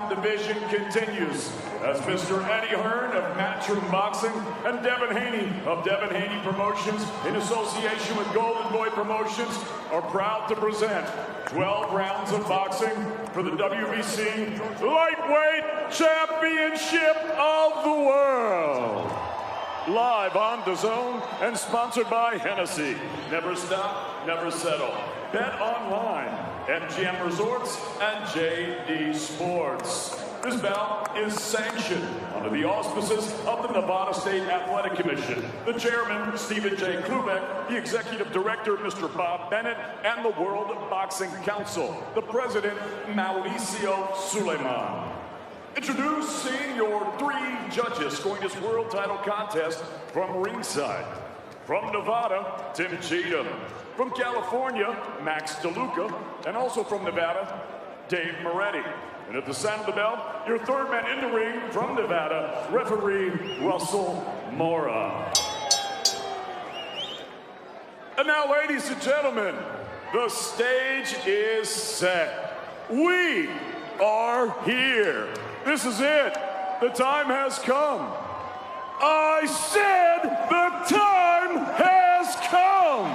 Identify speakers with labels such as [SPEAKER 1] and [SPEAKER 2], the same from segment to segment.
[SPEAKER 1] division continues as Mr. Eddie Hearn of Matchroom Boxing and Devin Haney of Devin Haney Promotions in association with Golden Boy Promotions are proud to present 12 rounds of boxing for the WBC Lightweight Championship of the World. Live on DAZN and sponsored by Hennessy. Never stop, never settle. Bet online, MGM Resorts, and JD Sports. This bout is sanctioned under the auspices of the Nevada State Athletic Commission, the chairman, Stephen J. Klubeck, the executive director, Mr. Bob Bennett, and the World Boxing Council, the president, Mauricio Suleiman. Introducing your 3 judges scoring this world title contest from ringside. From Nevada, Tim Cheatham. From California, Max DeLuca. And also from Nevada, Dave Moretti. And at the sound of the bell, your third man in the ring from Nevada, referee Russell Mora. And now, ladies and gentlemen, the stage is set. We are here. This is it. The time has come. I said the time has come.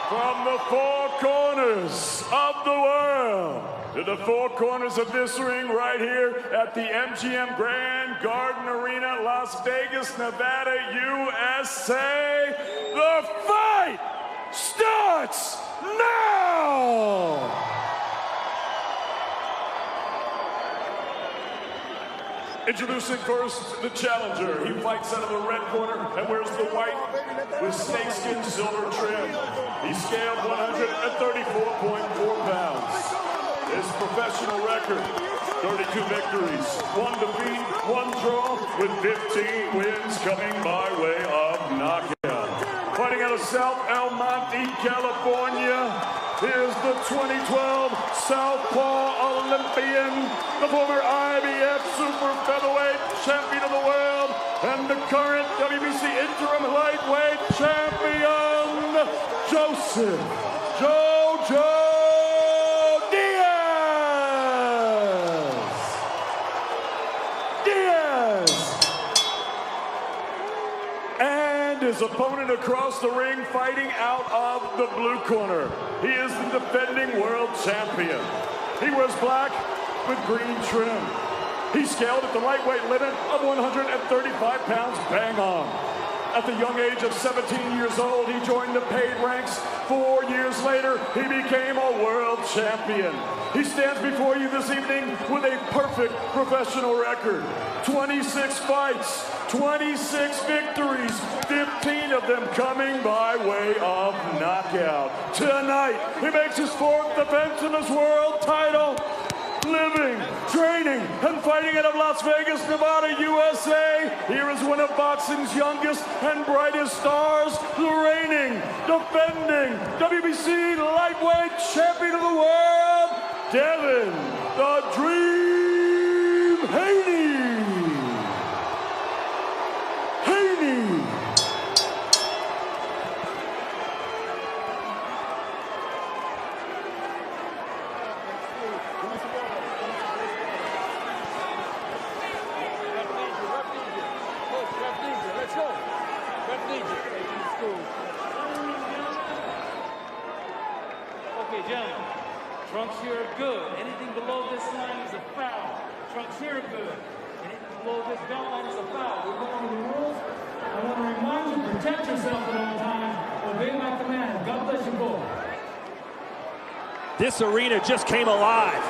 [SPEAKER 1] From the 4 corners of the world to the 4 corners of this ring right here at the MGM Grand Garden Arena, Las Vegas, Nevada, USA. The fight starts now. Introducing first the challenger. He fights out of the red corner and wears the white with snakeskin silver trim. He scaled 134.4 pounds. His professional record, 32 victories, 1 defeat, 1 draw, with 15 wins coming by way of knockout. Fighting out of South El Monte, California, is the 2012 Southpaw Olympian, the former IBF Super Featherweight Champion of the World, and the current WBC Interim Lightweight Champion, Joseph Jojo Diaz. And his opponent across the ring fighting out of the blue corner. He is the defending world champion. He wears black with green trim. He scaled at the lightweight limit of 135 pounds, bang on. At the young age of 17 years old, he joined the paid ranks. 4 years later, he became a world champion. He stands before you this evening with a perfect professional record. 26 fights, 26 victories, 15 of them coming by way of knockout. Tonight, he makes his 4th defense of his world title. Living, training, and fighting out of Las Vegas, Nevada, USA. Here is one of boxing's youngest and brightest stars, the reigning, defending WBC Lightweight Champion of the World, Devin the Dream Haney. Haney.
[SPEAKER 2] Okay, gentlemen, trunks here are good. Anything below this line is a foul. Trunks here are good. Anything below this belt line is a foul. We're going over the rules. I want to remind you, protect yourself at all times. Obey my command. God bless you both.
[SPEAKER 3] This arena just came alive.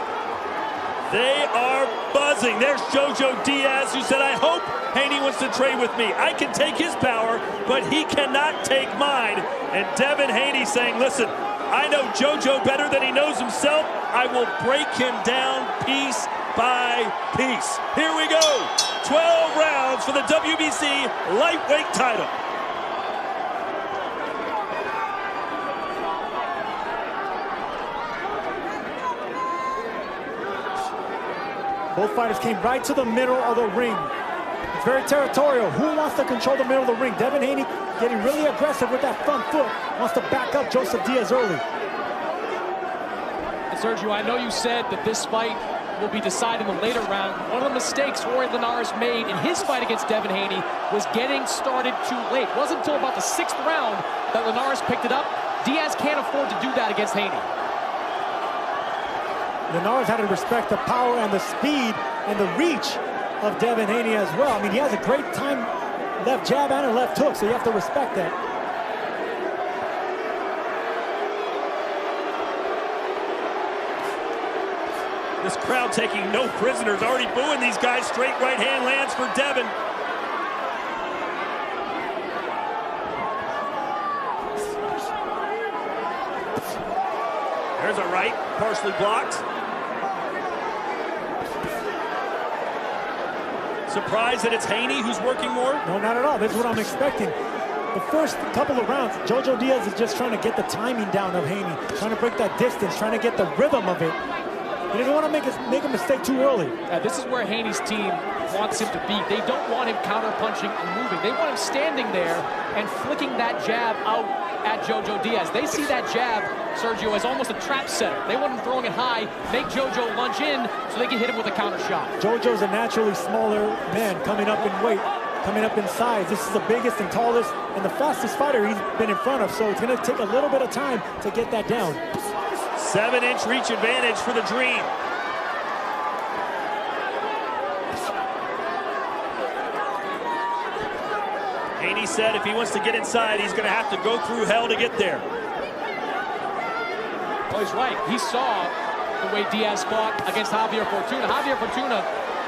[SPEAKER 3] They are buzzing. There's Jojo Diaz, who said, I hope Haney wants to trade with me. I can take his power, but he cannot take mine. And Devin Haney saying, listen, I know Jojo better than he knows himself. I will break him down piece by piece. Here we go. 12 rounds for the WBC lightweight title.
[SPEAKER 4] Both fighters came right to the middle of the ring. It's very territorial. Who wants to control the middle of the ring? Devin Haney getting really aggressive with that front foot. Wants to back up Joseph Diaz early.
[SPEAKER 5] Sergio, I know you said that this fight will be decided in the later round. One of the mistakes Jorge Linares made in his fight against Devin Haney was getting started too late. It wasn't until about the 6th round that Linares picked it up. Diaz can't afford to do that against Haney.
[SPEAKER 4] Linares had to respect the power and the speed and the reach of Devin Haney as well. I mean, he has a great time left jab and a left hook, so you have to respect that.
[SPEAKER 3] This crowd taking no prisoners, already booing these guys. Straight right hand lands for Devin. There's a right, partially blocked. Surprised that it's Haney who's working more?
[SPEAKER 4] No, not at all. This is what I'm expecting. The first couple of rounds, Jojo Diaz is just trying to get the timing down of Haney, trying to break that distance, trying to get the rhythm of it. He doesn't want to make a mistake too early.
[SPEAKER 5] This is where Haney's team wants him to be. They don't want him counter-punching and moving. They want him standing there and flicking that jab out at Jojo Diaz. They see that jab, Sergio, as almost a trap setter. They want him throwing it high, make Jojo lunge in so they can hit him with a counter shot.
[SPEAKER 4] Jojo's a naturally smaller man coming up in weight, coming up in size. This is the biggest and tallest and the fastest fighter he's been in front of, so it's going to take a little bit of time to get that down.
[SPEAKER 3] 7-inch reach advantage for the Dream. Haney said if he wants to get inside, he's going to have to go through hell to get there.
[SPEAKER 5] Well, he's right. He saw the way Diaz fought against Javier Fortuna. Javier Fortuna,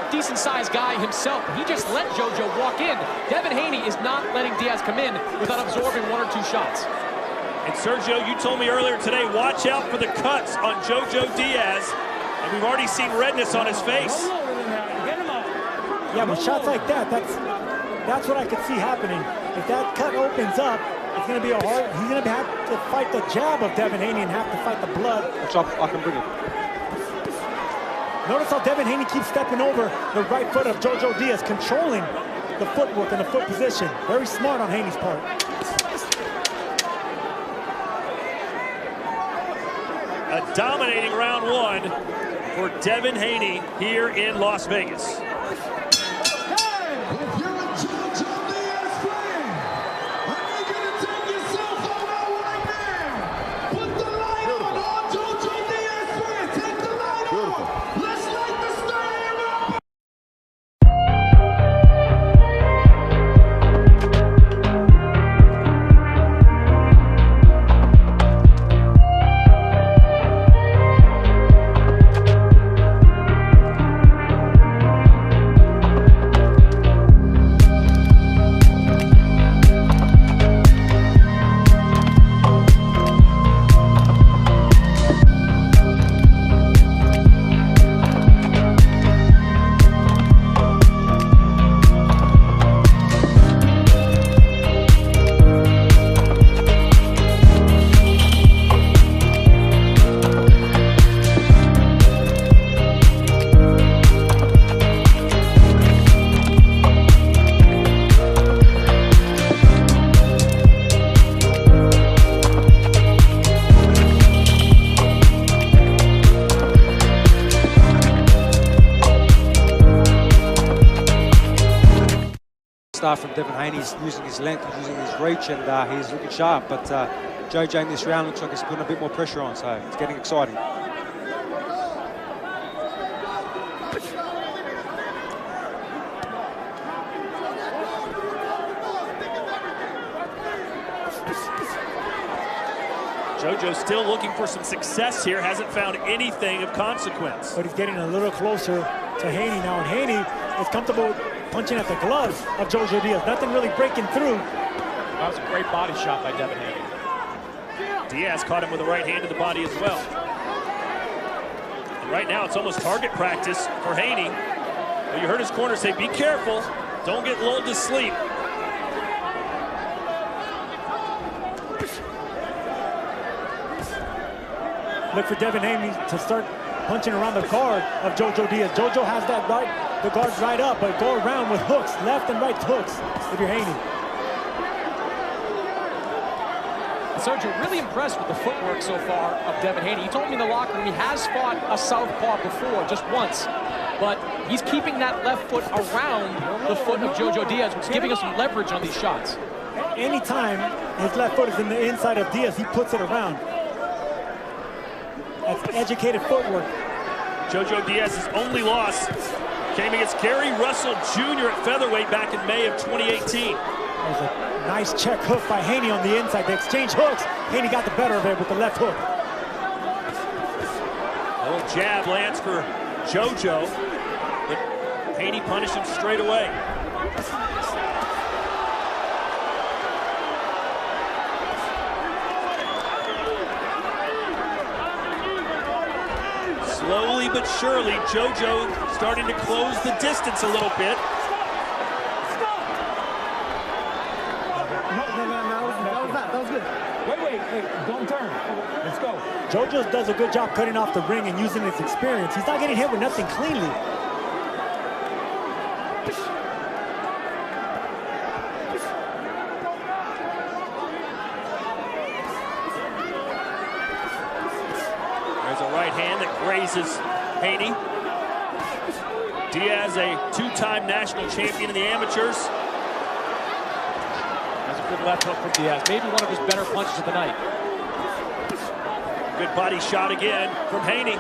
[SPEAKER 5] decent-sized guy himself. He just let Jojo walk in. Devin Haney is not letting Diaz come in without absorbing 1 or 2 shots.
[SPEAKER 3] And Sergio, you told me earlier today, watch out for the cuts on Jojo Diaz. And we've already seen redness on his face.
[SPEAKER 4] Yeah, with shots like that, that's what I could see happening. If that cut opens up, it's going to be he's going to have to fight the jab of Devin Haney and have to fight the blood.
[SPEAKER 6] Which I can bring it.
[SPEAKER 4] Notice how Devin Haney keeps stepping over the right foot of Jojo Diaz, controlling the footwork and the foot position. Very smart on Haney's part.
[SPEAKER 3] A dominating round 1 for Devin Haney here in Las Vegas.
[SPEAKER 6] Start from Devin Haney. He's using his length, he's using his reach, and he's looking sharp. But Jojo in this round looks like he's putting a bit more pressure on, so it's getting exciting.
[SPEAKER 3] Jojo still looking for some success here, hasn't found anything of consequence.
[SPEAKER 4] But he's getting a little closer to Haney now, and Haney is comfortable punching at the gloves of Jojo Diaz. Nothing really breaking through.
[SPEAKER 5] That was a great body shot by Devin Haney.
[SPEAKER 3] Diaz caught him with a right hand to the body as well. And right now, it's almost target practice for Haney. But you heard his corner say, be careful, don't get lulled to sleep.
[SPEAKER 4] Look for Devin Haney to start punching around the guard of Jojo Diaz. Jojo has that right, the guard right up, but go around with hooks, left and right hooks if you're Haney.
[SPEAKER 5] Sergio, really impressed with the footwork so far of Devin Haney. He told me in the locker room he has fought a southpaw before, just once. But he's keeping that left foot around the foot of Jojo Diaz, which is giving us some leverage on these shots.
[SPEAKER 4] Anytime his left foot is in the inside of Diaz, he puts it around. That's educated footwork.
[SPEAKER 3] Jojo Diaz's only loss came against Gary Russell Jr. at featherweight back in May of 2018.
[SPEAKER 4] That was a nice check hook by Haney on the inside. They exchange hooks. Haney got the better of it with the left hook.
[SPEAKER 3] A little jab lands for Jojo, but Haney punished him straight away. Slowly but surely, Jojo starting to close the distance a little bit.
[SPEAKER 4] That was good. Wait, don't turn. Let's go. Jojo does a good job cutting off the ring and using his experience. He's not getting hit with nothing cleanly.
[SPEAKER 3] There's a right hand that grazes Haney. Diaz, a two-time national champion in the amateurs.
[SPEAKER 5] That's a good left hook from Diaz. Maybe one of his better punches of the night.
[SPEAKER 3] Good body shot again from Haney.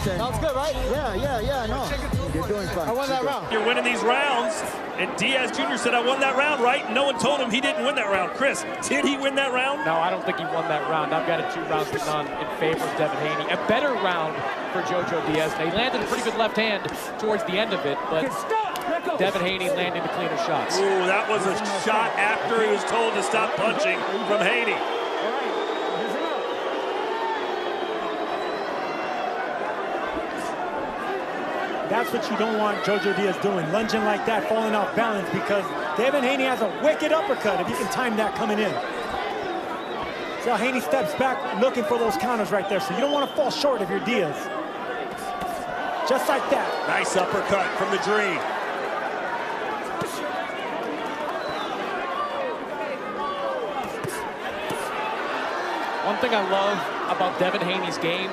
[SPEAKER 7] Sounds good, right? Yeah, no. You're doing fine. I won that round.
[SPEAKER 3] You're winning these rounds, and Diaz Jr. said, I won that round, right? No one told him he didn't win that round. Chris, did he win that round?
[SPEAKER 5] No, I don't think he won that round. I've got it 2 rounds to none in favor of Devin Haney. A better round for Jojo Diaz. Now, he landed a pretty good left hand towards the end of it, but Devin Haney landing the cleaner shots.
[SPEAKER 3] Ooh, that was a shot after he was told to stop punching from Haney.
[SPEAKER 4] That's what you don't want Jojo Diaz doing, lunging like that, falling off balance, because Devin Haney has a wicked uppercut if you can time that coming in. See how Haney steps back looking for those counters right there, so you don't want to fall short of your Diaz. Just like that.
[SPEAKER 3] Nice uppercut from the Dream.
[SPEAKER 5] One thing I love about Devin Haney's game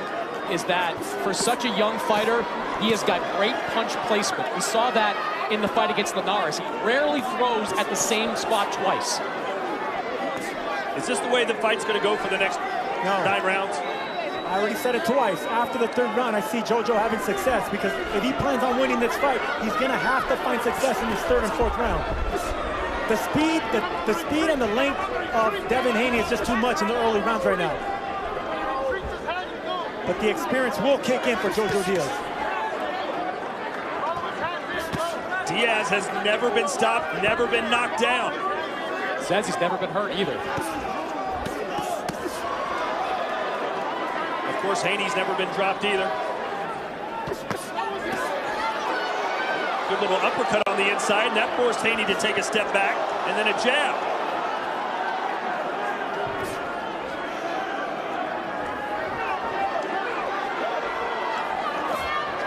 [SPEAKER 5] is that for such a young fighter, he has got great punch placement. We saw that in the fight against Linares. He rarely throws at the same spot twice.
[SPEAKER 3] Is this the way the fight's going to go for the next 9 rounds?
[SPEAKER 4] I already said it twice. After the 3rd round, I see Jojo having success, because if he plans on winning this fight, he's going to have to find success in his 3rd and 4th round. The speed and the length of Devin Haney is just too much in the early rounds right now. But the experience will kick in for Jojo Diaz.
[SPEAKER 3] Diaz has never been stopped, never been knocked down.
[SPEAKER 5] Says he's never been hurt either.
[SPEAKER 3] Of course, Haney's never been dropped either. Good little uppercut on the inside, and that forced Haney to take a step back, and then a jab.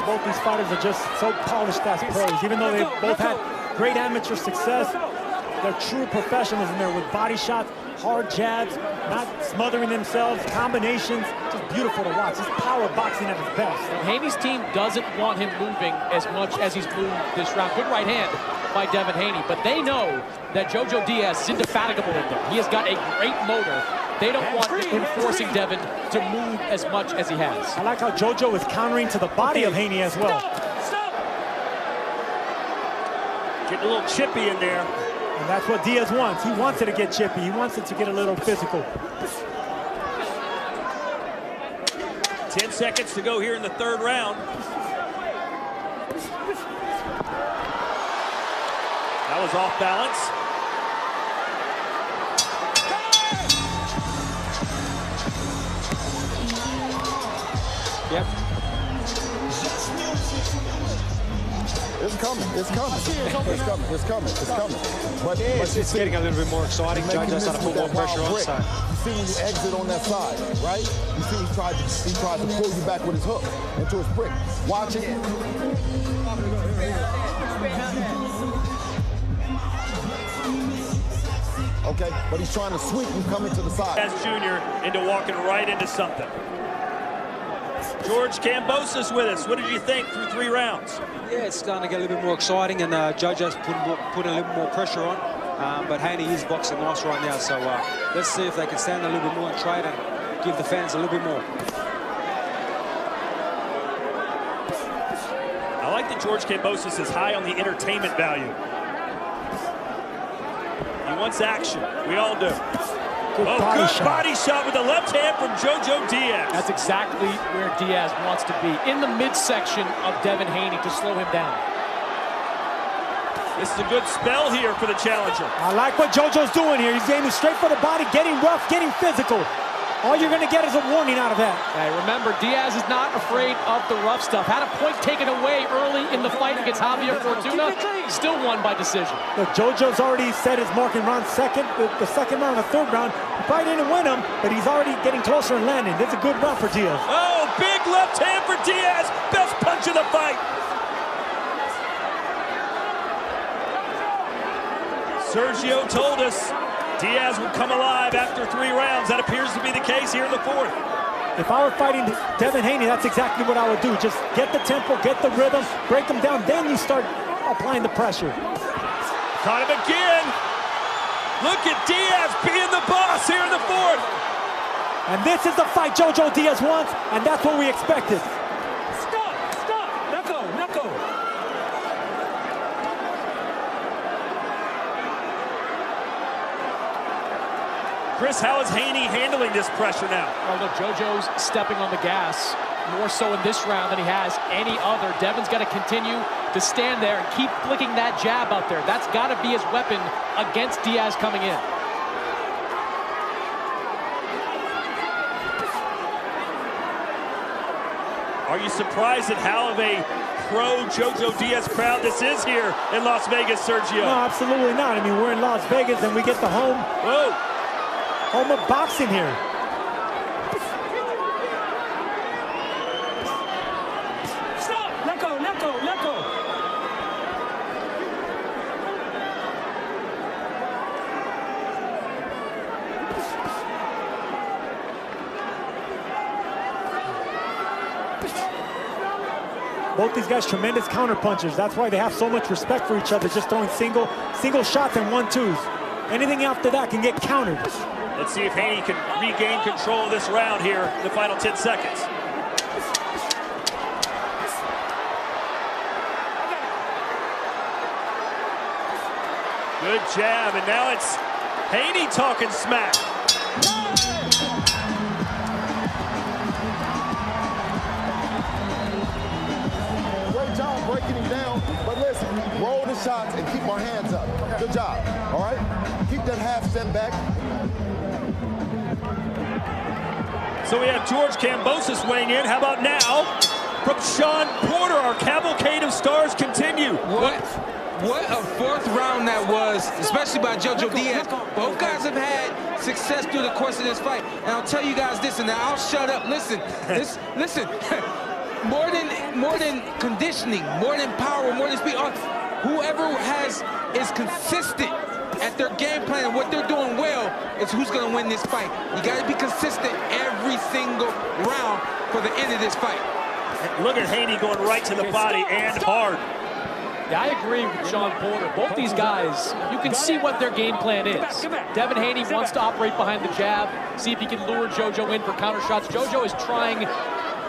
[SPEAKER 4] Both these fighters are just so polished as pros. Even though they've both had great amateur success, they're true professionals in there with body shots, hard jabs, not smothering themselves, combinations. Just beautiful to watch. It's power boxing at its best.
[SPEAKER 5] Haney's team doesn't want him moving as much as he's moved this round. Good right hand by Devin Haney, but they know that Jojo Diaz is indefatigable in there. He has got a great motor. They don't want him forcing Devin to move as much as he has.
[SPEAKER 4] I like how Jojo is countering to the body of Haney as well.
[SPEAKER 3] Getting a little chippy in there.
[SPEAKER 4] And that's what Diaz wants. He wants it to get chippy. He wants it to get a little physical.
[SPEAKER 3] 10 seconds to go here in the 3rd round. That was off balance.
[SPEAKER 5] Yep.
[SPEAKER 8] It's coming. It's coming. It's coming. It's coming. It's coming. But
[SPEAKER 6] it's getting a little bit more exciting. JoJo's starting to put more pressure on. So.
[SPEAKER 8] You see when you exit on that side, right? You see he tried to pull you back with his hook into his brick. Watch it. Okay, but he's trying to sweep you coming to the side.
[SPEAKER 3] As Jr. into walking right into something. George Kambosos with us. What did you think through 3 rounds?
[SPEAKER 6] Yeah, it's starting to get a little bit more exciting, and JoJo's putting a little more pressure on. But Haney is boxing nice right now, so let's see if they can stand a little bit more and trade and give the fans a little bit more.
[SPEAKER 3] I like that George Kambosos is high on the entertainment value. He wants action. We all do. Good body shot with the left hand from JoJo Diaz.
[SPEAKER 5] That's exactly where Diaz wants to be, in the midsection of Devin Haney to slow him down.
[SPEAKER 3] This is a good spell here for the challenger.
[SPEAKER 4] I like what JoJo's doing here. He's aiming straight for the body, getting rough, getting physical. All you're going to get is a warning out of that.
[SPEAKER 5] Hey, remember, Diaz is not afraid of the rough stuff. Had a point taken away early in the fight against Javier Fortuna. Still won by decision.
[SPEAKER 4] Look, JoJo's already set his mark in round second, the second round, the third round. He probably didn't win him, but he's already getting closer and landing. This is a good round for Diaz.
[SPEAKER 3] Oh, big left hand for Diaz. Best punch of the fight. Sergio told us Diaz would come alive after 3 rounds. That appears to be the case here in the 4th.
[SPEAKER 4] If I were fighting Devin Haney, that's exactly what I would do. Just get the tempo, get the rhythm, break him down, then you start applying the pressure.
[SPEAKER 3] Caught him again. Look at Diaz being the boss here in the 4th.
[SPEAKER 4] And this is the fight JoJo Diaz wants, and that's what we expected.
[SPEAKER 2] Stop! Let go!
[SPEAKER 3] Chris, how is Haney handling this pressure now?
[SPEAKER 5] Well, look, JoJo's stepping on the gas more so in this round than he has any other. Devin's got to continue to stand there and keep flicking that jab out there. That's got to be his weapon against Diaz coming in.
[SPEAKER 3] Are you surprised at how of a pro JoJo Diaz crowd this is here in Las Vegas, Sergio?
[SPEAKER 4] No, absolutely not. I mean, we're in Las Vegas and we get the home of boxing here.
[SPEAKER 2] Stop! Let go!
[SPEAKER 4] Both these guys tremendous counter punchers. That's why they have so much respect for each other, just throwing single shots and 1-2s. Anything after that can get countered.
[SPEAKER 3] Let's see if Haney can regain control of this round here in the final 10 seconds. Good jab, and now it's Haney talking smack.
[SPEAKER 8] Great job breaking him down, but listen, roll the shots and keep our hands up. Good job, all right? Keep that half step back.
[SPEAKER 3] So we have George Kambosos weighing in. How about now from Sean Porter? Our cavalcade of stars continue.
[SPEAKER 9] What a 4th round that was, especially by JoJo Diaz. Both guys have had success through the course of this fight. And I'll tell you guys this, and now I'll shut up. Listen. more than conditioning, more than power, more than speed. Whoever is consistent at their game plan and what they're doing well is who's going to win this fight. You got to be consistent every single round for the end of this fight.
[SPEAKER 3] Look at Haney going right to the body and hard.
[SPEAKER 5] Yeah, I agree with Sean Porter. Both these guys, you can see what their game plan is. Devin Haney wants to operate behind the jab, see if he can lure JoJo in for counter shots. JoJo is trying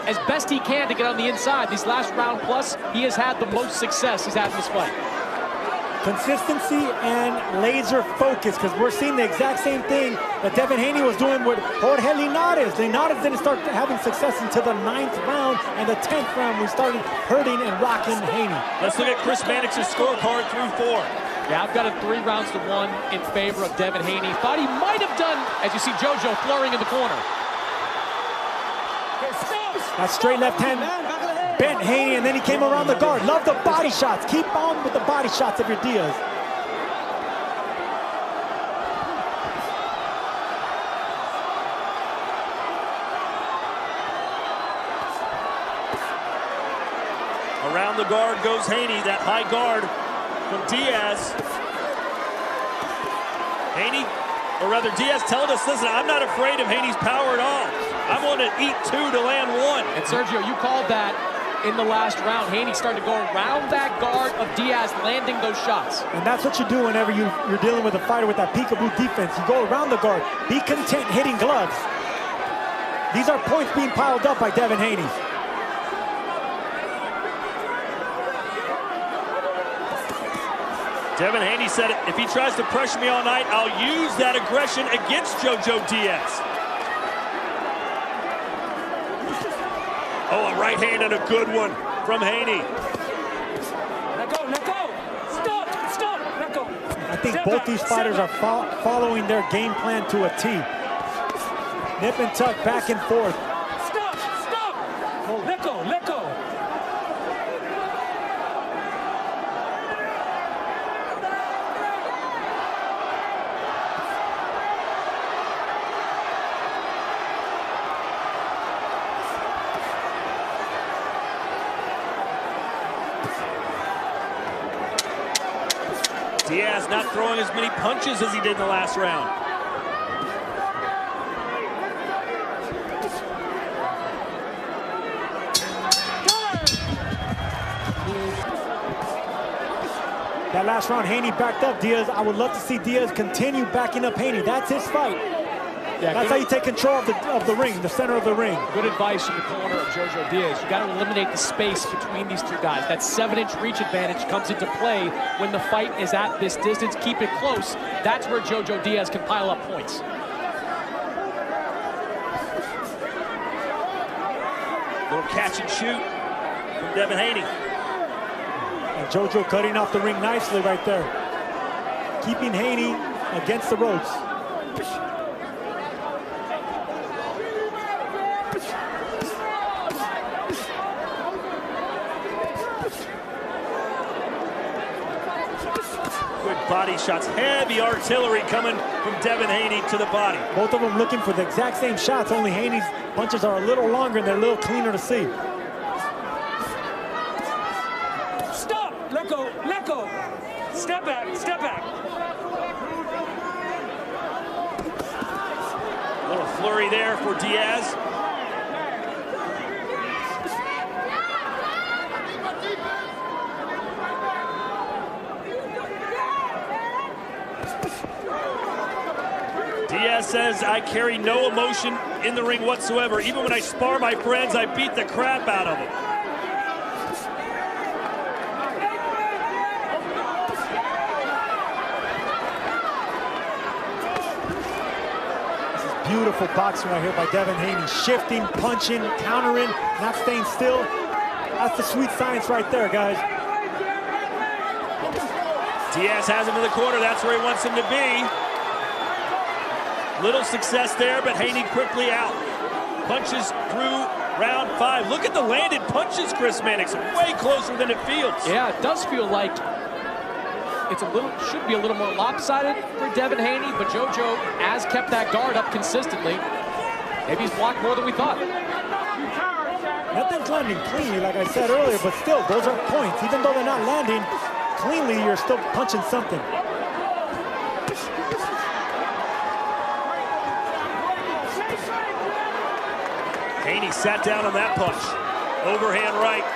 [SPEAKER 5] as best he can to get on the inside. These last round plus, he has had the most success he's had in this fight.
[SPEAKER 4] Consistency and laser focus, because we're seeing the exact same thing that Devin Haney was doing with Jorge Linares. Linares didn't start having success until the 9th round, and the 10th round we started hurting and rocking Haney.
[SPEAKER 3] Let's look at Chris Mannix's scorecard through 4.
[SPEAKER 5] Yeah, I've got it 3 rounds to 1 in favor of Devin Haney. Thought he might have done, as you see JoJo flurrying in the corner.
[SPEAKER 4] That straight left hand bent Haney, and then he came around the guard. Love the body shots. Keep on with the body shots of your Diaz.
[SPEAKER 3] Around the guard goes Haney, that high guard from Diaz. Haney, or rather Diaz telling us, listen, I'm not afraid of Haney's power at all. I'm going to eat 2 to land 1.
[SPEAKER 5] And Sergio, you called that in the last round. Haney started to go around that guard of Diaz, landing those shots.
[SPEAKER 4] And that's what you do whenever you're dealing with a fighter with that peekaboo defense. You go around the guard. Be content hitting gloves. These are points being piled up by Devin Haney.
[SPEAKER 3] Devin Haney said, if he tries to pressure me all night, I'll use that aggression against JoJo Diaz. Oh, a right hand and a good one from Haney.
[SPEAKER 2] Let go, let go. Stop, stop, let go.
[SPEAKER 4] I think both these fighters are following their game plan to a T. Nip and tuck, back and forth.
[SPEAKER 2] Stop, stop. Let go, let go.
[SPEAKER 3] Diaz not throwing as many punches as he did in the last round.
[SPEAKER 4] That last round, Haney backed up Diaz. I would love to see Diaz continue backing up Haney. That's his fight.
[SPEAKER 5] Yeah,
[SPEAKER 4] that's how you take control of the ring, the center of the ring.
[SPEAKER 5] Good advice from the corner of JoJo Diaz. You got to eliminate the space between these two guys. That 7-inch reach advantage comes into play when the fight is at this distance. Keep it close. That's where JoJo Diaz can pile up points.
[SPEAKER 3] Little catch and shoot from Devin Haney.
[SPEAKER 4] And JoJo cutting off the ring nicely right there. Keeping Haney against the ropes.
[SPEAKER 3] Body shots, heavy artillery coming from Devin Haney to the body.
[SPEAKER 4] Both of them looking for the exact same shots, only Haney's punches are a little longer and they're a little cleaner to see.
[SPEAKER 2] Stop, let go, let go. Step back, step back.
[SPEAKER 3] A little flurry there for Diaz. Diaz says, I carry no emotion in the ring whatsoever. Even when I spar my friends, I beat the crap out of them.
[SPEAKER 4] This is beautiful boxing right here by Devin Haney. Shifting, punching, countering, not staying still. That's the sweet science right there, guys.
[SPEAKER 3] Diaz has him in the corner. That's where he wants him to be. Little success there, but Haney quickly out. Punches through round 5. Look at the landed punches, Chris Mannix. Way closer than it feels.
[SPEAKER 5] Yeah, it does feel like it's should be a little more lopsided for Devin Haney, but JoJo has kept that guard up consistently. Maybe he's blocked more than we thought.
[SPEAKER 4] Nothing's landing cleanly, like I said earlier, but still, those are points. Even though they're not landing cleanly, you're still punching something.
[SPEAKER 3] Haney sat down on that punch. Overhand right.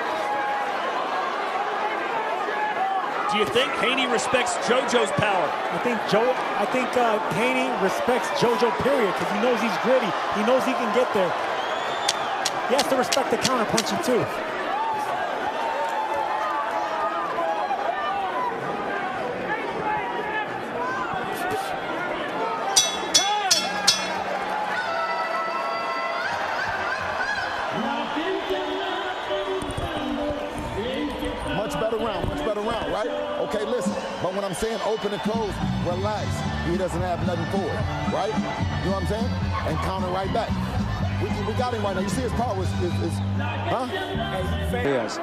[SPEAKER 3] Do you think Haney respects JoJo's power?
[SPEAKER 4] I think Haney respects JoJo, period, because he knows he's gritty. He knows he can get there. He has to respect the counter punching too.
[SPEAKER 8] Much better round, right? Okay, listen, but when I'm saying open and close, relax. He doesn't have nothing for it, right? You know what I'm saying? And counter right back. We We got him right now. You see his power is huh?
[SPEAKER 6] Diaz.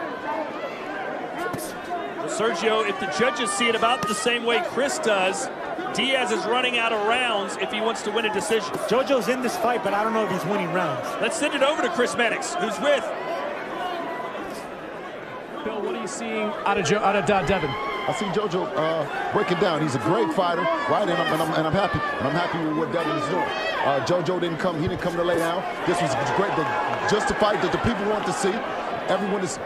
[SPEAKER 3] Sergio, if the judges see it about the same way Chris does, Diaz is running out of rounds if he wants to win a decision.
[SPEAKER 4] JoJo's in this fight, but I don't know if he's winning rounds.
[SPEAKER 3] Let's send it over to Chris Mannix, who's with.
[SPEAKER 5] Bill, what are you seeing out of Devin?
[SPEAKER 8] I see JoJo breaking down. He's a great fighter, right? And I'm happy. And I'm happy with what Devin is doing. JoJo didn't come. He didn't come to lay down. This was great. Just the fight that the people want to see. Everyone is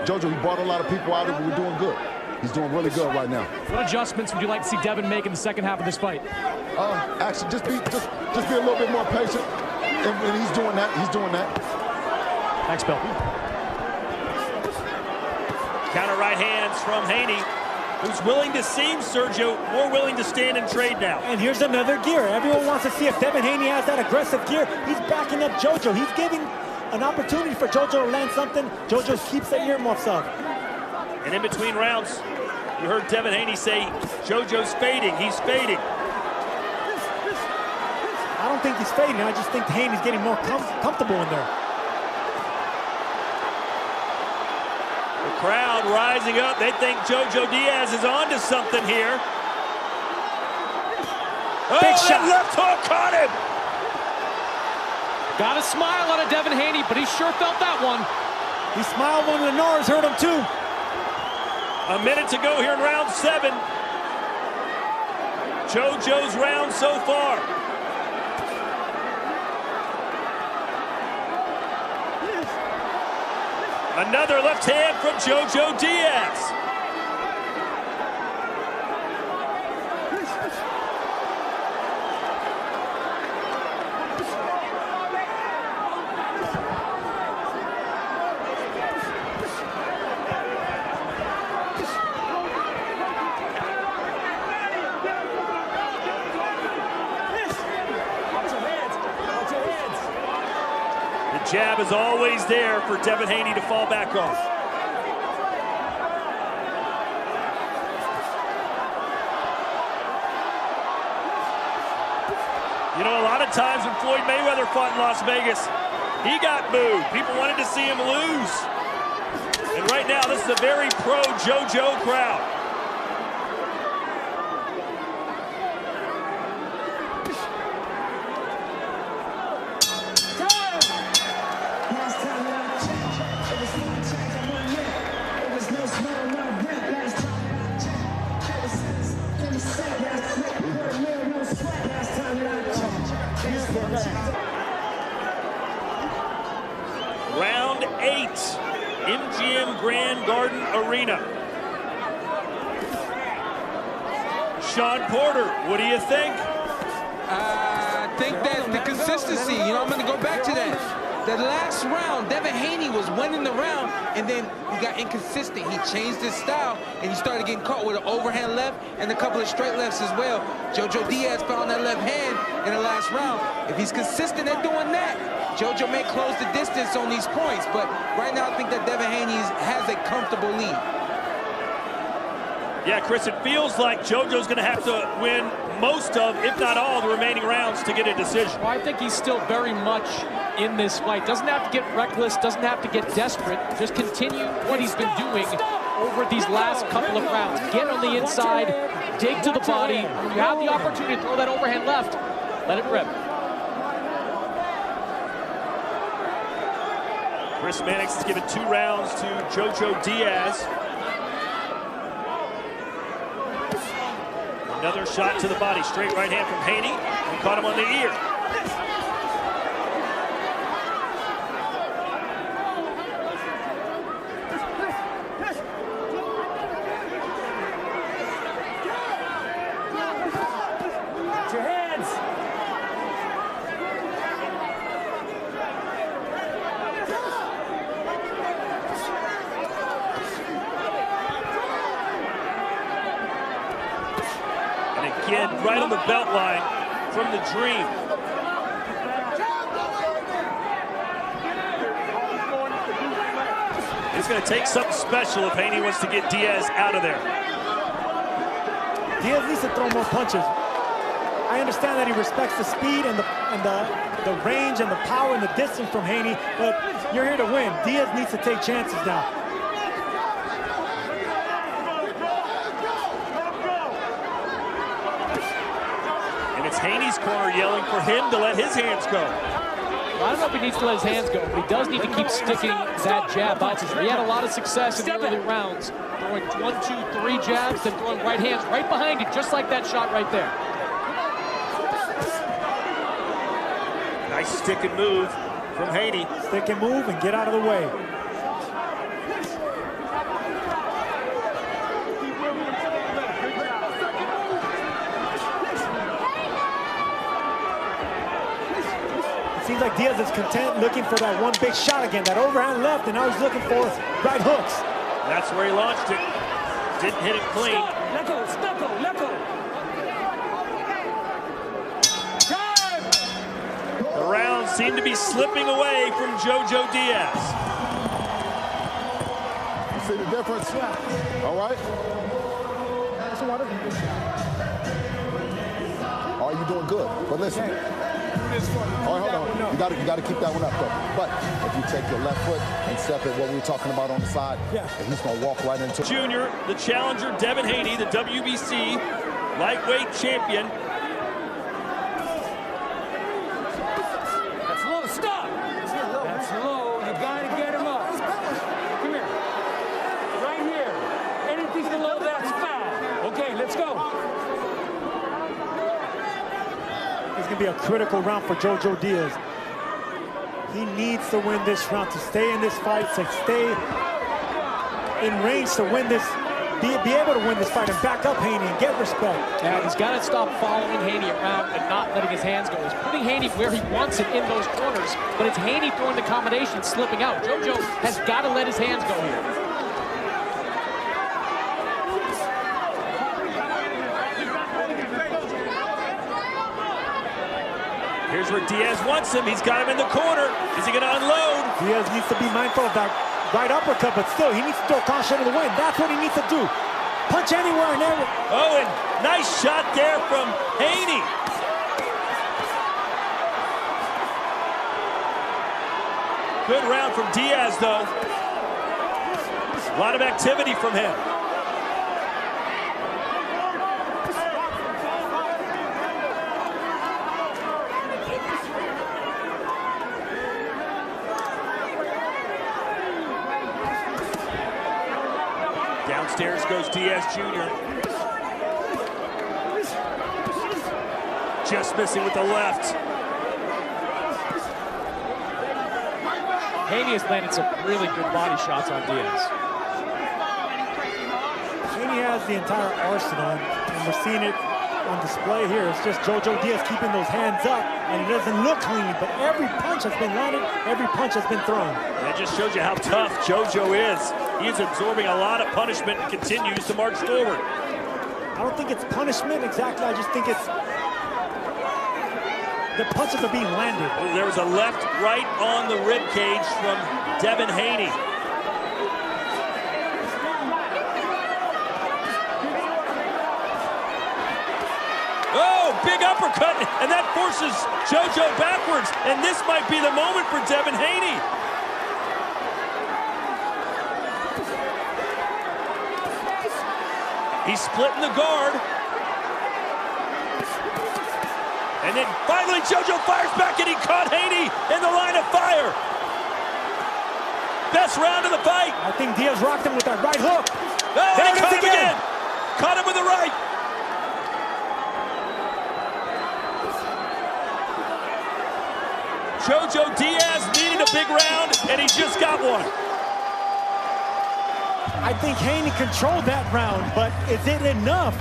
[SPEAKER 8] JoJo. He brought a lot of people out, and we're doing good. He's doing really good right now.
[SPEAKER 5] What adjustments would you like to see Devin make in the second half of this fight?
[SPEAKER 8] Actually, just be a little bit more patient, and he's doing that. He's doing that.
[SPEAKER 5] Thanks, Bill.
[SPEAKER 3] Counter right hands from Haney, who's willing to seem, Sergio, more willing to stand and trade now.
[SPEAKER 4] And here's another gear. Everyone wants to see if Devin Haney has that aggressive gear. He's backing up JoJo. He's giving an opportunity for JoJo to land something. JoJo keeps the earmuffs up.
[SPEAKER 3] And in between rounds, you heard Devin Haney say, JoJo's fading. He's fading.
[SPEAKER 4] I don't think he's fading. I just think Haney's getting more comfortable in there.
[SPEAKER 3] The crowd rising up. They think JoJo Diaz is onto something here.
[SPEAKER 4] Big shot.
[SPEAKER 3] That left hook caught him.
[SPEAKER 5] Got a smile out of Devin Haney, but he sure felt that one.
[SPEAKER 4] He smiled when the Nars hurt him too.
[SPEAKER 3] A minute to go here in round 7. JoJo's round so far. Another left hand from JoJo Diaz. Jab is always there for Devin Haney to fall back off. You know, a lot of times when Floyd Mayweather fought in Las Vegas, he got booed. People wanted to see him lose. And right now, this is a very pro-JoJo crowd. Round 8, MGM Grand Garden Arena. Sean Porter, what do you think?
[SPEAKER 9] I think that the consistency, you know, I'm going to go back to that. The last round, Devin Haney was winning the round, and then he got inconsistent. He changed his style, and he started getting caught with an overhand left and a couple of straight lefts as well. JoJo Diaz found that left hand in the last round. If he's consistent at doing that, JoJo may close the distance on these points, but right now I think that Devin Haney has a comfortable lead.
[SPEAKER 3] Yeah, Chris, it feels like JoJo's going to have to win most of, if not all, the remaining rounds to get a decision.
[SPEAKER 5] Well, I think he's still very much in this fight. Doesn't have to get reckless, doesn't have to get desperate. Just continue what he's been doing over these last couple of rounds. Get on the inside, dig to the body. You have the opportunity to throw that overhand left. Let it rip.
[SPEAKER 3] Chris Mannix has given 2 rounds to JoJo Diaz. Another shot to the body, straight right hand from Haney. He caught him on the ear.
[SPEAKER 2] Put your hands.
[SPEAKER 3] Again, right on the belt line from the Dream. It's going to take something special if Haney wants to get Diaz out of there.
[SPEAKER 4] Diaz needs to throw more punches. I I understand that he respects the speed and the range and the power and the distance from Haney, but you're here to win. Diaz needs to take chances now.
[SPEAKER 3] And it's Haney's corner yelling for him to let his hands go.
[SPEAKER 5] I don't know if he needs to let his hands go, but he does need to keep sticking that jab bounces. He had a lot of success in the early rounds, throwing 1, 2, 3 jabs, then throwing right hands right behind it, just like that shot right there.
[SPEAKER 3] Nice stick and move from Haney.
[SPEAKER 4] Stick and move and get out of the way. Seems like Diaz is content looking for that one big shot again, that overhand left, and now he's looking for right hooks.
[SPEAKER 3] That's where he launched it. Didn't hit it clean.
[SPEAKER 2] Let go, let go, let go.
[SPEAKER 3] The rounds seem to be slipping away from JoJo Diaz.
[SPEAKER 8] You see the difference? All right. Oh, you're doing good. But listen. All right, hold on. You got to keep that one up, though. But if you take your left foot and step at what we were talking about on the side, and he's going to walk right into it.
[SPEAKER 3] Junior, the challenger, Devin Haney, the WBC lightweight champion.
[SPEAKER 2] That's low, stop. That's low, you got to get him up. Come here. Right here. Anything below that's foul. Okay, let's go.
[SPEAKER 4] It's going to be a critical round for JoJo Diaz. He needs to win this round to stay in this fight, to stay in range to win this, be able to win this fight and back up Haney and get respect.
[SPEAKER 5] Yeah, he's got to stop following Haney around and not letting his hands go. He's putting Haney where he wants it in those corners, but it's Haney throwing the combination, slipping out. JoJo has got to let his hands go here.
[SPEAKER 3] Here's where Diaz wants him. He's got him in the corner. Is he going to unload?
[SPEAKER 4] Diaz needs to be mindful of that right uppercut, but still, he needs to throw caution to the wind. That's what he needs to do. Punch anywhere and everywhere.
[SPEAKER 3] Oh, and nice shot there from Haney. Good round from Diaz, though. A lot of activity from him. Downstairs goes Diaz Jr. Just missing with the left.
[SPEAKER 5] Haney has landed some really good body shots on Diaz.
[SPEAKER 4] Haney has the entire arsenal, and we're seeing it on display here. It's just JoJo Diaz keeping those hands up, and it doesn't look clean, but every punch has been landed, every punch has been thrown.
[SPEAKER 3] That just shows you how tough JoJo is. He is absorbing a lot of punishment and continues to march forward.
[SPEAKER 4] I don't think it's punishment exactly. I just think it's the punches are being landed.
[SPEAKER 3] There was a left right on the rib cage from Devin Haney. Oh, big uppercut, and that forces JoJo backwards. And this might be the moment for Devin Haney. He's splitting the guard. And then finally JoJo fires back, and he caught Haney in the line of fire. Best round of the fight.
[SPEAKER 4] I think Diaz rocked him with that right hook.
[SPEAKER 3] Oh, and he caught him again. Caught him with the right. JoJo Diaz needing a big round, and he just got one.
[SPEAKER 4] I think Haney controlled that round, but is it enough?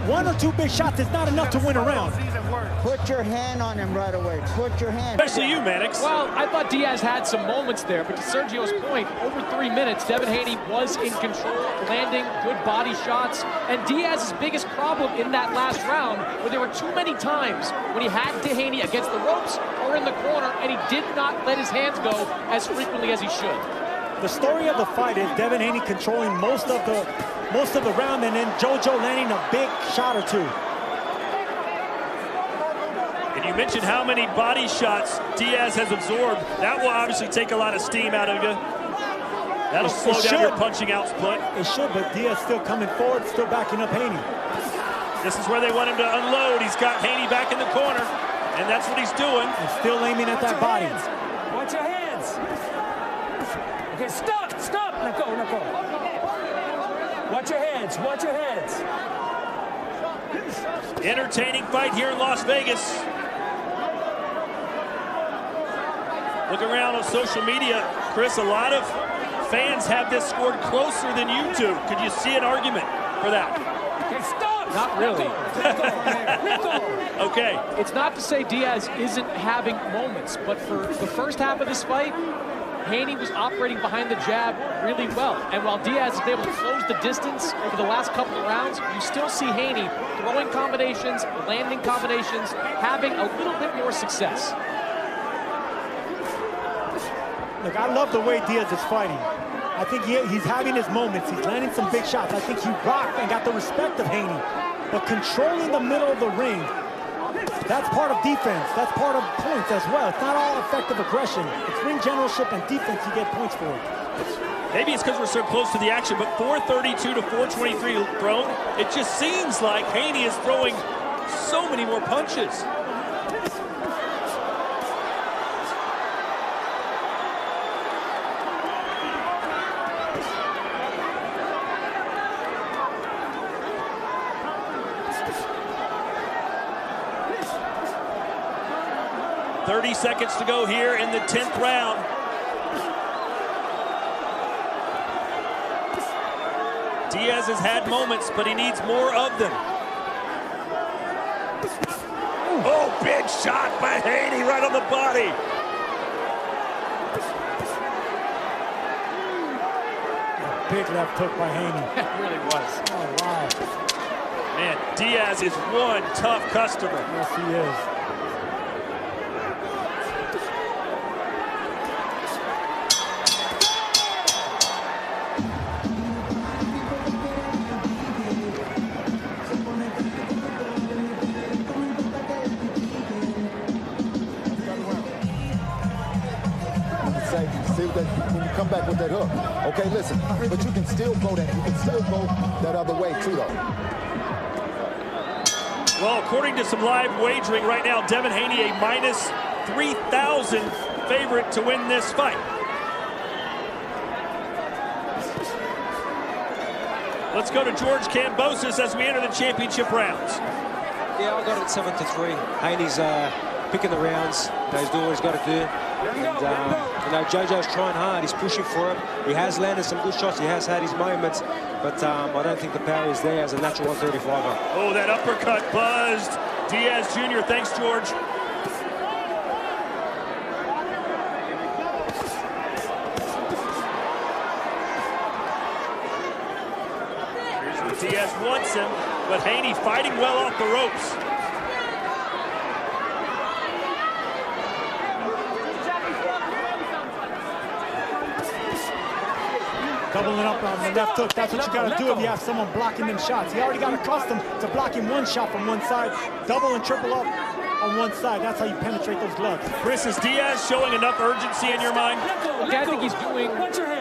[SPEAKER 4] One or two big shots is not enough to win a round.
[SPEAKER 7] Put your hand on him right away. Put your hand.
[SPEAKER 3] Especially you, Mannix.
[SPEAKER 5] Well, I thought Diaz had some moments there, but to Sergio's point, over 3 minutes, Devin Haney was in control, landing good body shots. And Diaz's biggest problem in that last round, where there were too many times when he had to Haney against the ropes or in the corner, and he did not let his hands go as frequently as he should.
[SPEAKER 4] The story of the fight is Devin Haney controlling most of the round, and then JoJo landing a big shot or two.
[SPEAKER 3] And you mentioned how many body shots Diaz has absorbed. That will obviously take a lot of steam out of you. That'll slow down your punching output.
[SPEAKER 4] It should, but Diaz still coming forward, still backing up Haney.
[SPEAKER 3] This is where they want him to unload. He's got Haney back in the corner, and that's what he's doing.
[SPEAKER 4] And still aiming at that body.
[SPEAKER 2] Watch your hands. Okay, stop. Let go. Watch your heads.
[SPEAKER 3] Entertaining fight here in Las Vegas. Look around on social media, Chris. A lot of fans have this scored closer than you do. Could you see an argument for that?
[SPEAKER 2] Okay, stop.
[SPEAKER 5] Not really.
[SPEAKER 2] Let go.
[SPEAKER 3] Okay.
[SPEAKER 5] It's not to say Diaz isn't having moments, but for the first half of this fight, Haney was operating behind the jab really well. And while Diaz has been able to close the distance over the last couple of rounds, you still see Haney throwing combinations, landing combinations, having a little bit more success.
[SPEAKER 4] Look, I love the way Diaz is fighting. I think he's having his moments. He's landing some big shots. I think he rocked and got the respect of Haney. But controlling the middle of the ring, that's part of defense. That's part of points as well. It's not all effective aggression. It's ring generalship and defense you get points for.
[SPEAKER 3] Maybe it's because we're so close to the action, but 432 to 423 thrown. It just seems like Haney is throwing so many more punches. .30 seconds to go here in the 10th round. Diaz has had moments, but he needs more of them. Oh, big shot by Haney right on the body.
[SPEAKER 4] Big left hook by Haney.
[SPEAKER 5] It really was.
[SPEAKER 4] Oh, wow.
[SPEAKER 3] Man, Diaz is one tough customer.
[SPEAKER 4] Yes, he is.
[SPEAKER 8] When you come back with that hook. Okay, listen, but you can still go that other way too, though.
[SPEAKER 3] Well, according to some live wagering right now, Devin Haney a minus 3,000 favorite to win this fight. Let's go to George Kambosos as we enter the championship rounds.
[SPEAKER 6] Yeah, I got it 7-3. Haney's picking the rounds. He's doing what he's got to do. And, you know, JoJo's trying hard. He's pushing for it. He has landed some good shots. He has had his moments. But I don't think the power is there as a natural 135er.
[SPEAKER 3] Oh, that uppercut buzzed Diaz Jr. Thanks, George. Here's what Diaz wants him, but Haney fighting well off the ropes.
[SPEAKER 4] Doubling up on the left hook. That's what you got to do if you have someone blocking them shots. He already got accustomed to blocking one shot from one side. Double and triple up on one side. That's how you penetrate those gloves.
[SPEAKER 3] Chris, is Diaz showing enough urgency in your mind?
[SPEAKER 5] Okay, I think he's doing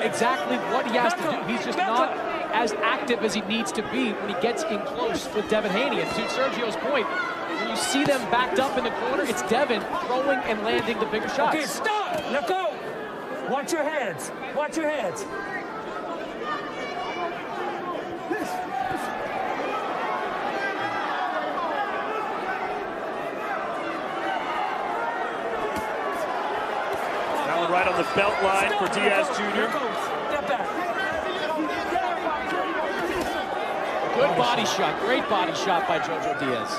[SPEAKER 5] exactly what he has to do. He's just not as active as he needs to be when he gets in close with Devin Haney. And to Sergio's point, when you see them backed up in the corner, it's Devin throwing and landing the bigger shots.
[SPEAKER 2] Okay, stop. Let go. Watch your heads. Watch your heads.
[SPEAKER 3] Right on the belt line for Diaz Jr.
[SPEAKER 2] Step back.
[SPEAKER 5] Good body shot. Great body shot by JoJo Diaz.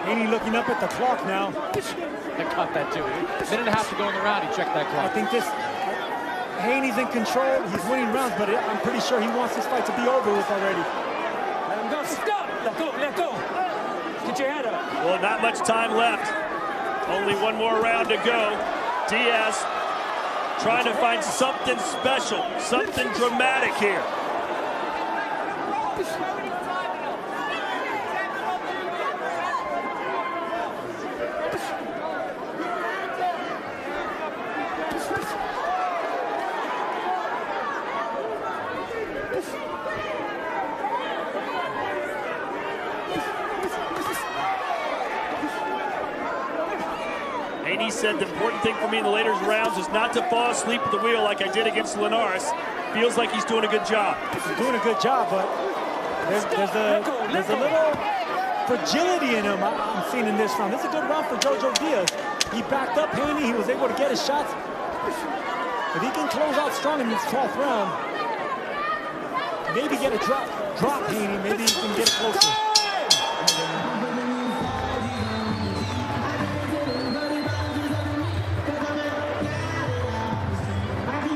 [SPEAKER 4] Haney looking up at the clock now.
[SPEAKER 5] They caught that too. Minute and a half to go in the round. He checked that clock.
[SPEAKER 4] I think Haney's in control. He's winning rounds, but I'm pretty sure he wants this fight to be over with already.
[SPEAKER 2] Let him go. Stop. Let go. Get your head up.
[SPEAKER 3] Well, not much time left. Only one more round to go. Diaz trying to find something special, something dramatic here. Haney said the important thing for me in the later rounds is not to fall asleep at the wheel like I did against Linares. Feels like he's doing a good job.
[SPEAKER 4] He's doing a good job, but there's a little fragility in him I'm seeing in this round. This is a good round for Jojo Diaz. He backed up Haney. He was able to get his shots. If he can close out strong in this 12th round, maybe get a drop Haney. Maybe he can get it closer.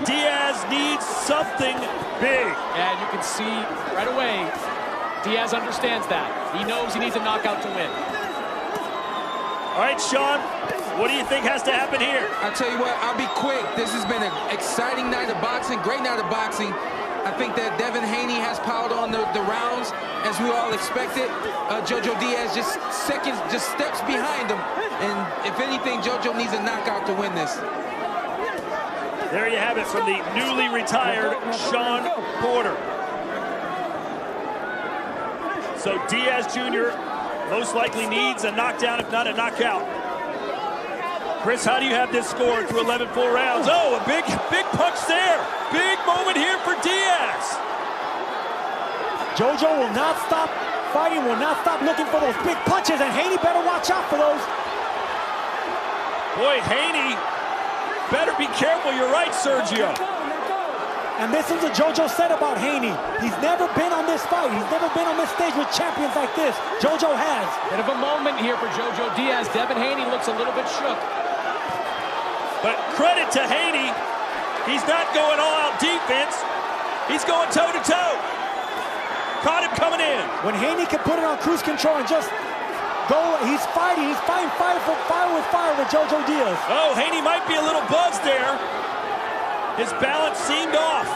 [SPEAKER 3] Diaz needs something big.
[SPEAKER 5] And you can see right away, Diaz understands that. He knows he needs a knockout to win.
[SPEAKER 3] All right, Sean, what do you think has to happen here?
[SPEAKER 9] I'll tell you what, I'll be quick. This has been an exciting night of boxing, great night of boxing. I think that Devin Haney has piled on the rounds as we all expected. Jojo Diaz just steps behind him. And if anything, Jojo needs a knockout to win this.
[SPEAKER 3] There you have it from the newly retired Sean Porter. So Diaz Jr. most likely needs a knockdown, if not a knockout. Chris, how do you have this score through 11 full rounds? Oh, a big punch there. Big moment here for Diaz.
[SPEAKER 4] Jojo will not stop fighting, will not stop looking for those big punches, and Haney better watch out for those.
[SPEAKER 3] Boy, Haney better be careful. You're right, Sergio.
[SPEAKER 4] And this is what Jojo said about Haney. He's never been on this fight. He's never been on this stage with champions like this. Jojo has.
[SPEAKER 5] Bit of a moment here for Jojo Diaz. Devin Haney looks a little bit shook.
[SPEAKER 3] But credit to Haney. He's not going all-out defense. He's going toe-to-toe. Caught him coming in.
[SPEAKER 4] When Haney can put it on cruise control and just go, he's fighting. He's fighting fire with Jojo Diaz.
[SPEAKER 3] Oh, Haney might be a little buzzed there. His balance seemed off.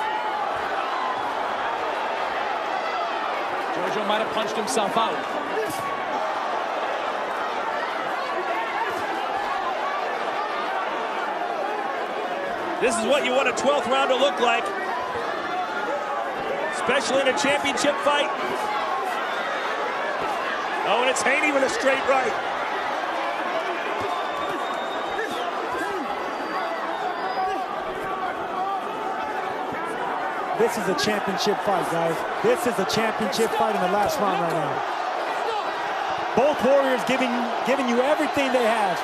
[SPEAKER 5] Jojo might have punched himself out.
[SPEAKER 3] This is what you want a 12th round to look like, especially in a championship fight. Oh, and it's Haney with a straight right.
[SPEAKER 4] This is a championship fight, guys. This is a championship fight in the last round right now. Both warriors giving you everything they have.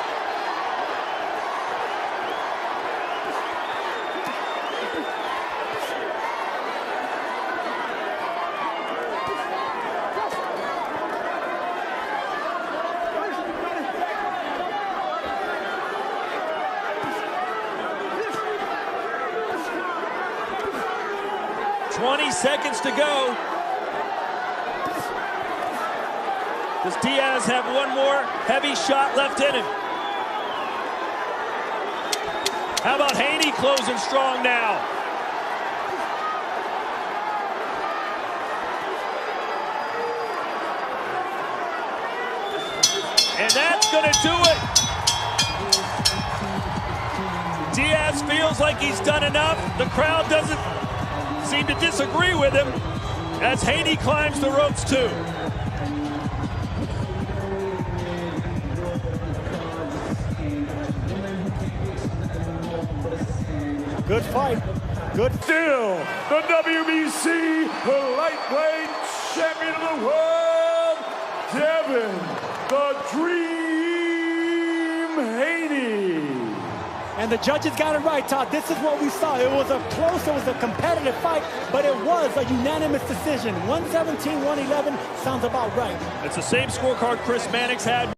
[SPEAKER 3] Seconds to go. Does Diaz have one more heavy shot left in him? How about Haney closing strong now? And that's gonna do it. Diaz feels like he's done enough. The crowd doesn't seem to disagree with him as Haney climbs the ropes too.
[SPEAKER 4] Good fight. Good.
[SPEAKER 1] Still the WBC lightweight champion of the world, Devin the Dream Haney.
[SPEAKER 4] And the judges got it right, Todd. This is what we saw. It was a competitive fight, but it was a unanimous decision. 117-111 sounds about right.
[SPEAKER 3] It's the same scorecard Chris Mannix had.